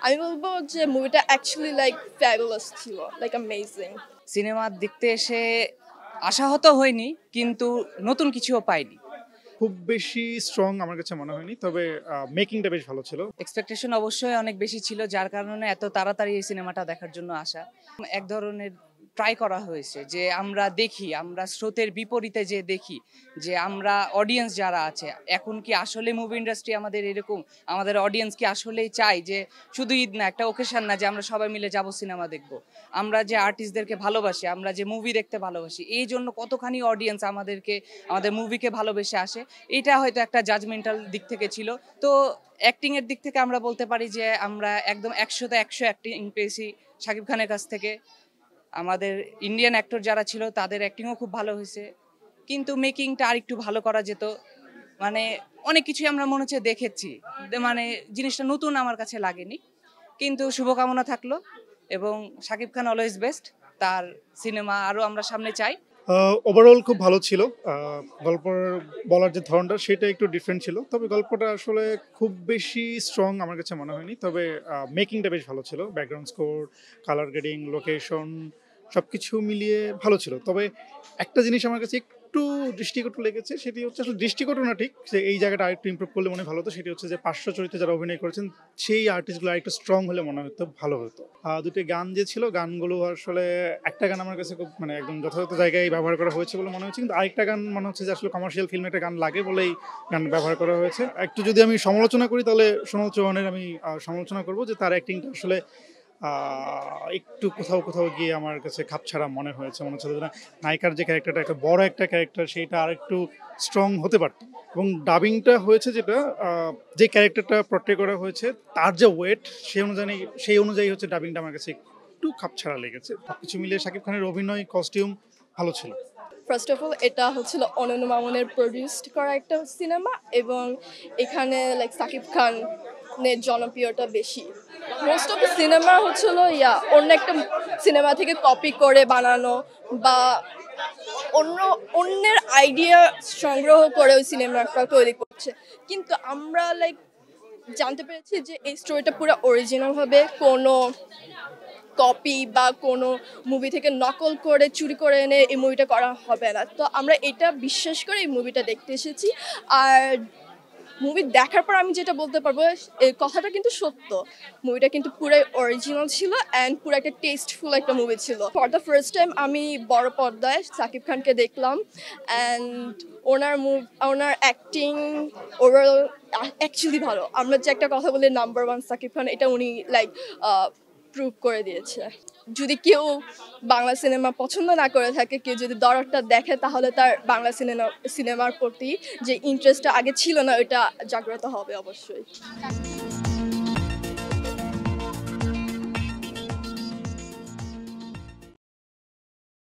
আমি বলবো যে মুভিটা অ্যাকচুয়ালি লাইক ফ্যাবুলাস ছিল, লাইক অ্যামেজিং। সিনেমা দেখতে এসে আশাহত হয়নি, কিন্তু নতুন কিছুও পাইনি। খুব বেশি স্ট্রং আমার কাছে মনে হয়নি, তবে মেকিংটা বেশ ভালো ছিল। এক্সপেকটেশন অবশ্যই অনেক বেশি ছিল, যার কারণে এত তাড়াতাড়ি এই সিনেমাটা দেখার জন্য আসা। এক ধরনের ট্রাই করা হয়েছে যে আমরা স্রোতের বিপরীতে যে দেখি যে আমরা অডিয়েন্স যারা আছে, এখন কি আসলে মুভি ইন্ডাস্ট্রি আমাদের এরকম, আমাদের অডিয়েন্স কি আসলেই চাই যে শুধু ঈদ না, একটা ওকেশন না যে আমরা সবাই মিলে যাব সিনেমা দেখব। আমরা যে আর্টিস্টদেরকে ভালোবাসি, আমরা যে মুভি দেখতে ভালোবাসি, এই জন্য কতখানি অডিয়েন্স আমাদের মুভিকে ভালোবেসে আসে, এটা হয়তো একটা জাজমেন্টাল দিক থেকে ছিল। তো অ্যাক্টিং এর দিক থেকে আমরা বলতে পারি যে আমরা একদম 100তে 100 অ্যাক্টিং পেয়েছি শাকিব খানের কাছ থেকে। আমাদের ইন্ডিয়ান অ্যাক্টর যারা ছিল তাদের অ্যাক্টিংও খুব ভালো হয়েছে, কিন্তু মেকিংটা আরেকটু ভালো করা যেত। মানে অনেক কিছুই আমরা মনে হচ্ছে দেখেছি, মানে জিনিসটা নতুন আমার কাছে লাগেনি। কিন্তু শুভকামনা থাকলো, এবং শাকিব খান অলওয়েজ বেস্ট, তার সিনেমা আরও আমরা সামনে চাই। ওভারঅল খুব ভালো ছিল। গল্পের বলার যে ধরনটা সেটা একটু ডিফারেন্ট ছিল, তবে গল্পটা আসলে খুব বেশি স্ট্রং আমার কাছে মনে হয়নি। তবে মেকিংটা বেশ ভালো ছিল, background score, colour grading, location সব কিছু মিলিয়ে ভালো ছিল। তবে একটা জিনিস আমার কাছে একটু দৃষ্টিকটু লেগেছে, সেটি হচ্ছে আসলে দৃষ্টিকটু না ঠিক, যে এই জায়গাটা আরেকটু ইমপ্রুভ করলে মনে ভালো হতো। সেটি হচ্ছে যে পার্শ্ব চরিত্রে যারা অভিনয় করেছেন সেই আর্টিস্টগুলো আরেকটু স্ট্রং হলে মনে হতো ভালো হতো। দুটি গান যে ছিল, গানগুলো আসলে একটা গান আমার কাছে খুব মানে একদম যথাযথ জায়গায় ব্যবহার করা হয়েছে বলে মনে হচ্ছে, কিন্তু আরেকটা গান মনে হচ্ছে যে আসলে কমার্শিয়াল ফিল্মে একটা গান লাগে বলেই গান ব্যবহার করা হয়েছে। একটু যদি আমি সমালোচনা করি তাহলে সোনাল চৌহানের আমি সমালোচনা করব যে তার অ্যাক্টিংটা আসলে একটু কোথাও কোথাও গিয়ে আমার কাছে খাপছাড়া মনে হয়েছে। মনে হচ্ছে যে নায়িকার যে ক্যারেক্টারটা একটা বড় একটা ক্যারেক্টার, সেইটা আর একটু স্ট্রং হতে পারত। এবং ডাবিংটা হয়েছে যেটা, যে ক্যারেক্টারটা পোর্ট্রে করা হয়েছে তার যে ওয়েট, সেই অনুযায়ী হচ্ছে ডাবিংটা আমার কাছে একটু খাপছাড়া লেগেছে। সব কিছু মিলিয়ে শাকিব খানের অভিনয়, কস্টিউম ভালো ছিল। ফার্স্ট অফ অল এটা হচ্ছিল অনন্য মামুনের প্রডিউসড করা একটা সিনেমা, এবং এখানে লাইক সাকিব খানের জনপ্রিয়তা বেশি। মোস্ট অফ দ্য সিনেমা হচ্ছিল অন্য একটা সিনেমা থেকে কপি করে বানানো, বা অন্যের আইডিয়া সংগ্রহ করে ওই সিনেমাটা তৈরি করছে। কিন্তু আমরা লাইক জানতে পেরেছি যে এই স্টোরিটা পুরো অরিজিনাল হবে, কোনো কপি বা কোনো মুভি থেকে নকল করে চুরি করে এনে এই মুভিটা করা হবে না। তো আমরা এটা বিশ্বাস করে এই মুভিটা দেখতে এসেছি। আর মুভি দেখার পর আমি যেটা বলতে পারবো, এই কথাটা কিন্তু সত্য, মুভিটা কিন্তু পুরাই অরিজিনাল ছিল অ্যান্ড পুরো একটা টেস্টফুল একটা মুভি ছিল। ফর দ্য ফার্স্ট টাইম আমি বড় পর্দায় সাকিব খানকে দেখলাম, and owner acting overall actually ভালো। আমরা যে একটা কথা বলি নাম্বার ওয়ান সাকিব খান, এটা উনি লাইক প্রুভ করে দিয়েছে। যদি কেউ বাংলা সিনেমা পছন্দ না করে থাকে, কেউ যদি দরদটা দেখে, তাহলে তার বাংলা সিনেমার প্রতি যে ইন্টারেস্টটা আগে ছিল না, ওইটা জাগ্রত হবে অবশ্যই।